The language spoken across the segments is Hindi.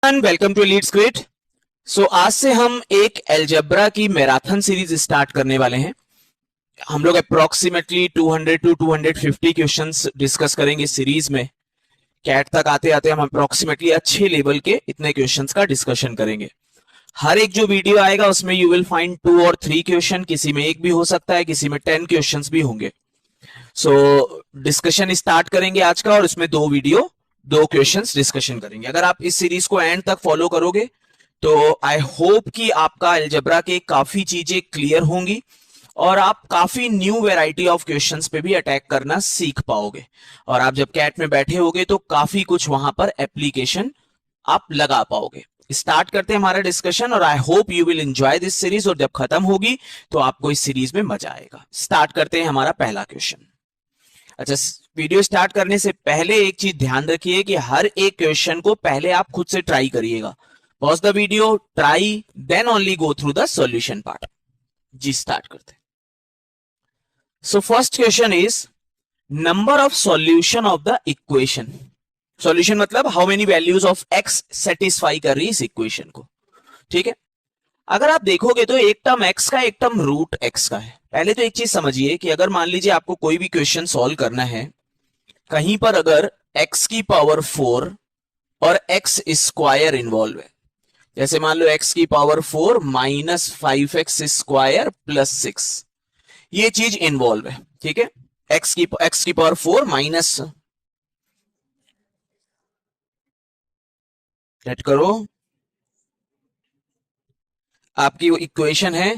Welcome to leads grade. So आज से हम एक अलजेब्रा की मैराथन सीरीज स्टार्ट करने वाले हैं। हम लोग अप्रोक्सीमेटली 200 टू 250 क्वेश्चंस डिस्कस करेंगे सीरीज में। कैट तक आते आते हम अप्रोक्सीमेटली अच्छे लेवल के इतने क्वेश्चंस का डिस्कशन करेंगे। हर एक जो वीडियो आएगा उसमें यू विल फाइंड 2 और 3 क्वेश्चन, किसी में एक भी हो सकता है, किसी में 10 क्वेश्चंस भी होंगे। सो डिस्कशन स्टार्ट करेंगे आज का, और इसमें दो क्वेश्चंस डिस्कशन करेंगे। अगर आप इस सीरीज को एंड तक फॉलो करोगे तो आई होप कि आपका अलजेब्रा के काफी चीजें क्लियर होंगी और आप काफी न्यू वैरायटी ऑफ क्वेश्चंस पे भी अटैक करना सीख पाओगे। और आप जब कैट में बैठे होगे तो काफी कुछ वहां पर एप्लीकेशन आप लगा पाओगे। स्टार्ट करते हैं हमारा डिस्कशन, और I hope you will enjoy this series. और जब खत्म होगी तो आपको इस सीरीज में मजा आएगा। स्टार्ट करते हैं हमारा पहला क्वेश्चन। अच्छा, वीडियो स्टार्ट करने से पहले एक चीज ध्यान रखिए कि हर एक क्वेश्चन को पहले आप खुद से ट्राई करिएगा। Pause the video, try, then only go through the solution part. जी स्टार्ट करते हैं। So first question is number of solution of the equation. Solution मतलब how many values of X satisfy कर रही है इस इक्वेशन को। ठीक है, अगर आप देखोगे तो एक टर्म एक्स का, एक टर्म रूट एक्स का है। पहले तो एक चीज समझिए कि अगर मान लीजिए आपको कोई भी क्वेश्चन सॉल्व करना है, कहीं पर अगर x की पावर 4 और x स्क्वायर इन्वॉल्व है, जैसे मान लो x की power 4 minus 5x square plus 6, ये चीज इन्वॉल्व है। ठीक है, x की पावर 4 माइनस, लेट करो, आपकी इक्वेशन है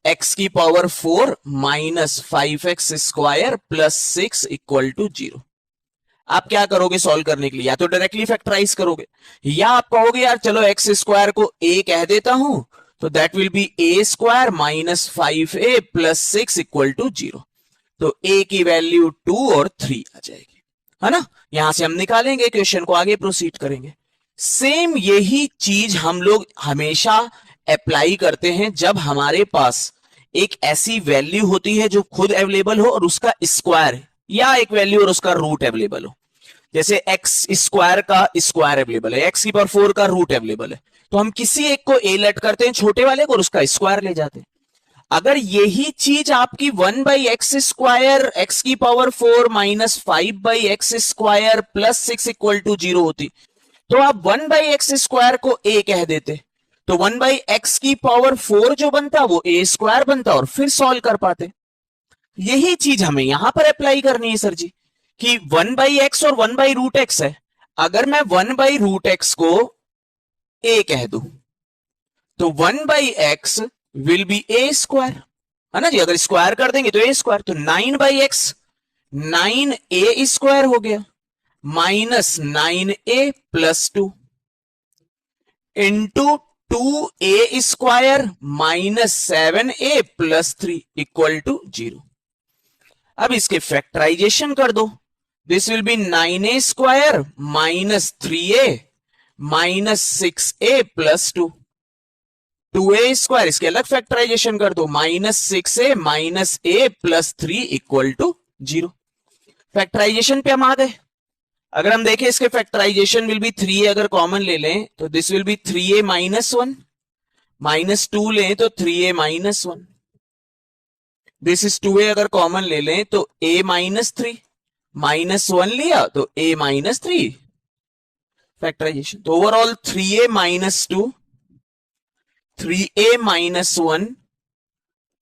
x की power 4 minus 5x square plus 6 equal to 0। आप क्या करोगे सॉल्व करने के लिए? या तो डायरेक्टली फैक्टराइज करोगे, या आप कहोगे यार चलो एक्स स्क्वायर को a कह देता हूं, तो that will be a square minus 5a plus 6 equal to 0। तो a की वैल्यू 2 और 3 आ जाएगी, है ना। यहां से हम निकालेंगे, क्वेश्चन को आगे प्रोसीड करेंगे। सेम यही चीज हम लोग हमेशा अप्लाई करते हैं जब हमारे पास एक ऐसी वैल्यू होती है जो खुद अवेलेबल हो और उसका स्क्वायर, या एक वैल्यू और उसका रूट अवेलेबल हो। जैसे एक्स स्क्वायर का स्क्वायर अवेलेबल है, एक्स की पावर 4 का रूट अवेलेबल है, तो हम किसी एक को ए लेट करते हैं, छोटे वाले को, और उसका स्क्वायर ले जाते हैं। अगर यही चीज आपकी 1 बाई एक्स स्क्वायर एक्स की power 4 minus 5 by x square plus 6 equal to 0 होती, तो आप 1 बाई एक्स स्क्वायर को ए कह देते, तो 1 बाई एक्स की पावर 4 जो बनता वो ए स्क्वायर बनता, और फिर सॉल्व कर पाते। यही चीज हमें यहां पर अप्लाई करनी है सर जी, कि 1 बाई एक्स और 1 बाई रूट एक्स है। अगर मैं 1 बाई रूट एक्स को a कह दूं, तो 1 by x will be A square, है ना जी। अगर स्क्वायर कर देंगे तो ए स्क्वायर, तो 9 बाई एक्स 9 ए स्क्वायर हो गया minus 9a plus 2 into 2a square minus 7a plus 3 equal to 0। अब इसके फैक्टराइजेशन कर दो, this will be 9a square minus 3a minus 6a plus 2, 2a square, इसके अलग फैक्टराइजेशन कर दो, minus 6a minus a plus 3 equal to 0। Factorisation पे हम आ गए। अगर हम देखें इसके फैक्टराइजेशन विल बी 3a, अगर कॉमन ले लें तो this will B 3a minus 1, minus 2 लें तो 3a minus 1, this is 2a, अगर कॉमन ले लें तो a माइनस 3, माइनस 1 लिया तो a माइनस 3 फैक्टराइजेशन। तो overall 3a minus 2, 3a minus 1,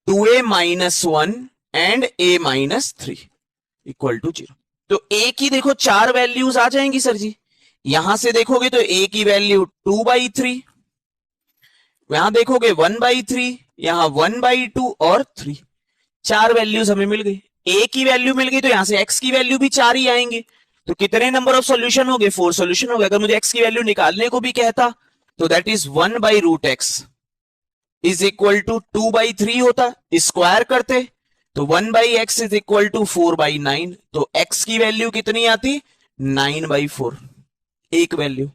2a minus 1 and a minus 3 equal to 0। तो a की देखो 4 वैल्यूज आ जाएंगी सर जी। यहां से देखोगे तो a की वैल्यू 2 बाई 3, यहां देखोगे 1 बाई 3, यहां 1 बाई 2 और 3, 4 वैल्यूज हमें मिल गई। a की वैल्यू मिल गई तो यहां से x की वैल्यू भी 4 ही आएंगे। तो कितने नंबर ऑफ सॉल्यूशन हो गए? 4 सॉल्यूशन हो गए। अगर मुझे x की वैल्यू निकालने को भी कहता तो that is 1 by root x is equal to 2 by 3 होता, स्क्वायर करते तो 1 by x is equal to 4 by 9, तो x की वैल्यू कितनी आती? 9 बाई 4, एक वैल्यू।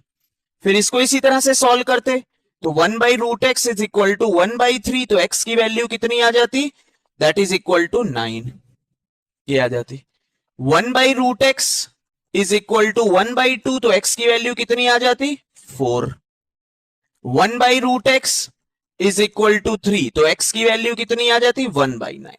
फिर इसको इसी तरह से सॉल्व करते तो 1 by root x is equal to 1 by 3, तो x की वैल्यू कितनी आ जाती? दैट इज इक्वल टू 9, ये आ जाती। 1 by root x is equal to 1 by 2, तो x की वैल्यू कितनी आ जाती? 4। 1/√x इज इक्वल टू 3, तो x की वैल्यू कितनी आ जाती? 1/9।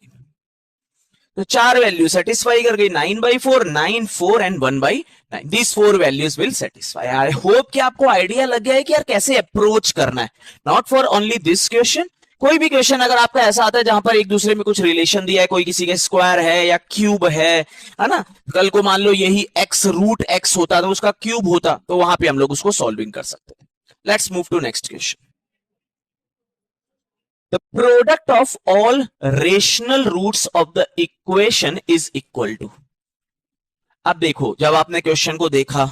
तो चार वैल्यू सेटिस्फाई कर गई, 9/4, 9, 4 and 1/9। These 4 values will satisfy. I hope कि आपको आइडिया लग गया है कि यार कैसे अप्रोच करना है। Not for only this question, कोई भी क्वेश्चन अगर आपका ऐसा आता है जहां पर एक दूसरे में कुछ रिलेशन दिया है, कोई किसी के स्क्वायर है या क्यूब है ना, कल को मान लो यही x√x होता तो उसका क्यूब होता, तो वहां पे हम लोग उसको सॉल्विंग कर सकते हैं। Let's move to next question. The product of all rational roots of the equation is equal to। अब देखो, जब आपने क्वेश्चन को देखा,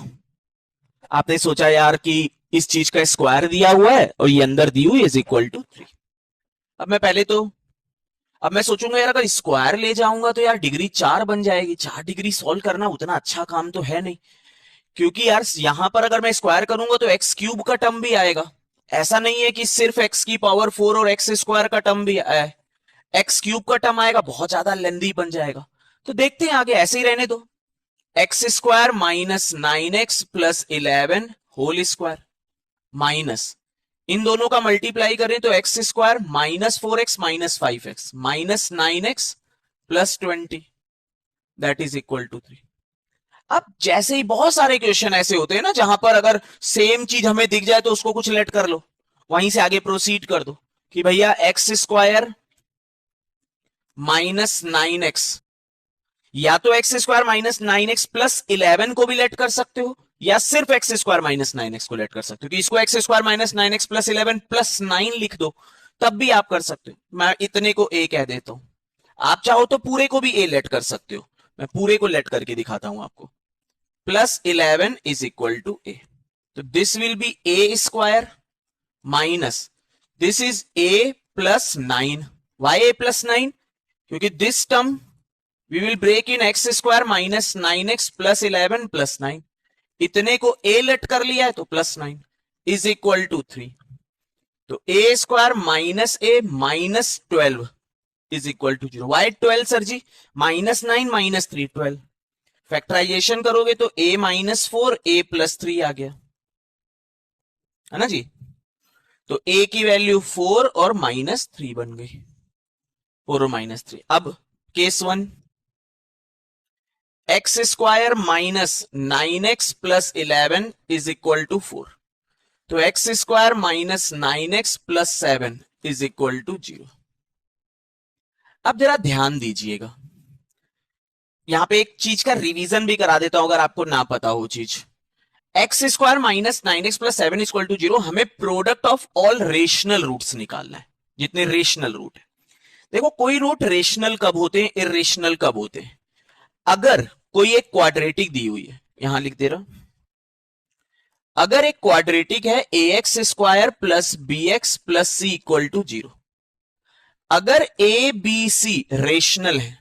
आपने सोचा यार कि इस चीज का स्क्वायर दिया हुआ है और ये अंदर दी हुई इज इक्वल टू 3। अब मैं सोचूंगा यार अगर स्क्वायर ले जाऊंगा तो यार डिग्री 4 बन जाएगी। 4 डिग्री सॉल्व करना उतना अच्छा काम तो है नहीं, क्योंकि यार यहां पर अगर मैं स्क्वायर करूंगा तो x³ का टर्म भी आएगा। ऐसा नहीं है कि सिर्फ x⁴ और x² का टर्म भी आए, x³ का टर्म आएगा, बहुत ज्यादा लेंदी बन जाएगा। तो देखते हैं आगे, ऐसे ही रहने दो। x² minus 9x plus 11 whole square minus, इन दोनों का मल्टीप्लाई करें तो x² minus 4x minus 5x minus 9x plus 20 that is equal to 3। अब जैसे ही बहुत सारे क्वेश्चन ऐसे होते हैं ना जहां पर अगर सेम चीज हमें दिख जाए तो उसको कुछ लेट कर लो, वहीं से आगे प्रोसीड कर दो कि भैया x² माइनस 9x, या तो x² माइनस 9x प्लस 11 को भी लेट कर सकते हो, या सिर्फ x² माइनस 9x को लेट कर सकते हो कि इसको x² minus 9x plus 11 plus 9 लिख दो, तब भी आप कर सकते हो। मैं इतने को a कह देता हूं, आप चाहो तो पूरे को भी a लेट कर सकते हो, मैं पूरे को लेट करके दिखाता हूं आपको। Plus 11 is equal to a, तो this will be a² minus this is a plus 9। Why a plus 9? क्योंकि this term we will break in x² minus 9x plus 11 plus 9, इतने को a लेट कर लिया है तो प्लस 9 इज इक्वल टू 3। तो a² minus a minus 12 is equal to 0। Why 12 sir ji? Minus 9 minus 3 12, factorisation करोगे तो a माइनस 4 a प्लस 3 आ गया, है ना जी। तो a की वैल्यू 4 और माइनस 3 बन गई, 4 और माइनस 3। अब case 1, x² minus 9x plus 11 is equal to 4, तो x² minus 9x plus 7 is equal to 0। अब जरा ध्यान दीजिएगा, यहां पे एक चीज का रिवीजन भी करा देता हूं अगर आपको ना पता हो चीज। x² minus 9x plus 7 equal to 0, हमें product of all rational roots निकालना है, जितने रेशनल रूट है। देखो, कोई रूट रेशनल कब होते हैं, इरेशनल कब होते हैं? अगर कोई एक क्वाड्रेटिक दी हुई है, यहां लिख दे रहा, अगर एक क्वाड्रेटिक है ax² plus bx plus c equal to 0, अगर a b c रेशनल है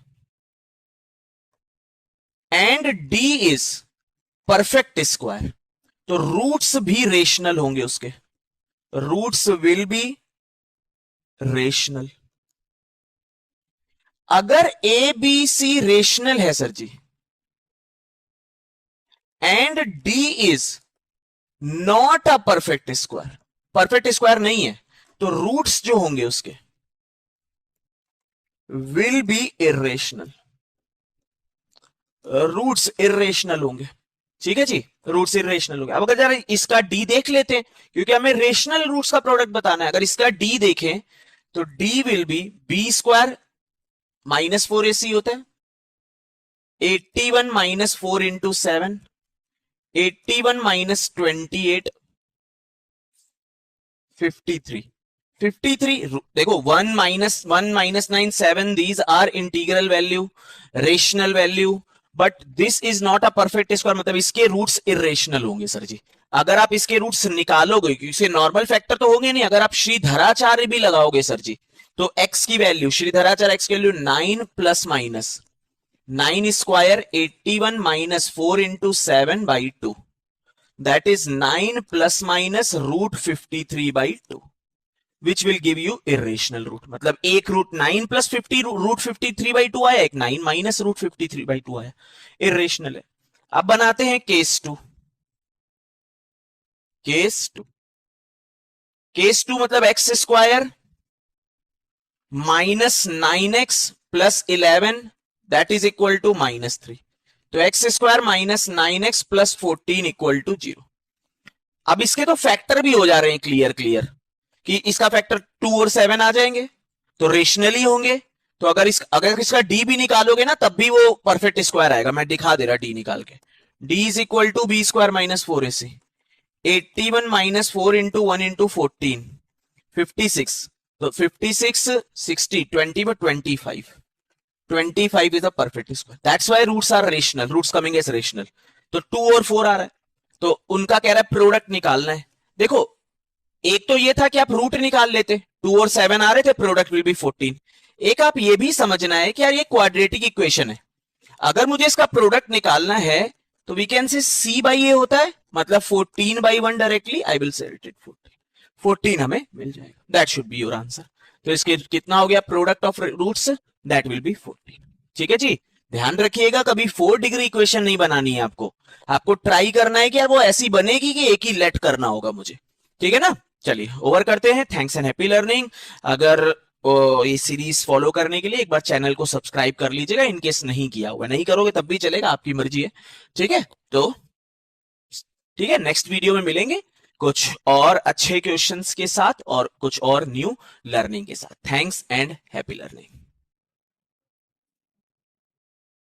and d is perfect square, तो रूट्स भी रेशनल होंगे उसके, रूट्स विल बी रेशनल। अगर a b c रेशनल है sir ji and d is not a perfect square, perfect square नहीं है, तो रूट्स जो होंगे उसके will be irrational, roots irrational होंगे। ठीक है जी, रूट्स इरेशनल होंगे। अब अगर जरा इसका d देख लेते हैं, क्योंकि हमें रेशनल रूट्स का प्रोडक्ट बताना है। अगर इसका d देखें तो d will be b² minus 4ac होता है, 81 माइनस 4 इंटू 7, 81 माइनस 28 53। देखो, 1 minus 9 7, these are integral value, rational value, but this is not a perfect square, मतलब इसके रूट्स इरेशनल होंगे सर जी। अगर आप इसके रूट्स निकालोगे, क्योंकि नॉर्मल फैक्टर तो होंगे नहीं, अगर आप श्रीधराचार्य भी लगाओगे सर जी, तो x की वैल्यू, श्रीधराचार्य x की value 9 plus minus 9 square 81 minus 4 into 7 by 2, that is 9 plus minus root 53 by 2, which will give you irrational root. मतलब एक रूट 9 प्लस 50 रूट 53 बाई 2 आया, एक 9 माइनस रूट 53 बाई 2 आया, इरेशनल है। अब बनाते हैं केस 2। केस 2, केस 2 मतलब x square minus 9x plus 11 that is equal to -3। तो x square minus 9x plus 14 equal to 0। अब इसके तो फैक्टर भी हो जा रहे हैं क्लियर कि इसका फैक्टर 2 और 7 आ जाएंगे तो रेशनली होंगे। तो अगर इसका डी भी निकालोगे ना तब भी वो परफेक्ट स्क्वायर आएगा। मैं दिखा दे रहा डी निकाल के। D is equal to B square minus 4ac। 81 minus 4 into 1 into 14 56। तो 56 60 20 में 25 25 is a perfect square. That's why roots are rational, roots coming as rational. तो 2 और 4 आ रहा है तो उनका कह रहा है प्रोडक्ट निकालना है। देखो एक तो ये था कि आप रूट निकाल लेते, 2 और 7 आ रहे थे, प्रोडक्ट विल बी 14। एक आप ये भी समझना है कि यार ये क्वाड्रेटिक इक्वेशन है, अगर मुझे इसका प्रोडक्ट निकालना है तो we can say c by A होता है, मतलब 14 बाई 1 directly I will set it 14 हमें मिल जाएगा। That should be your answer. तो इसके कितना हो गया product of roots, that will be 14। ठीक है जी, ध्यान रखिएगा कभी 4 डिग्री इक्वेशन नहीं बनानी है आपको ट्राई करना है कि यार वो ऐसी बनेगी कि एक ही लेट करना होगा मुझे। ठीक है ना, चलिए ओवर करते हैं। Thanks and happy learning. अगर ये सीरीज फॉलो करने के लिए एक बार चैनल को सब्सक्राइब कर लीजिएगा, इनकेस नहीं किया हुआ। नहीं करोगे तब भी चलेगा, आपकी मर्जी है। ठीक है, तो ठीक है, नेक्स्ट वीडियो में मिलेंगे कुछ और अच्छे क्वेश्चंस के साथ और कुछ और न्यू लर्निंग के साथ। Thanks and happy learning.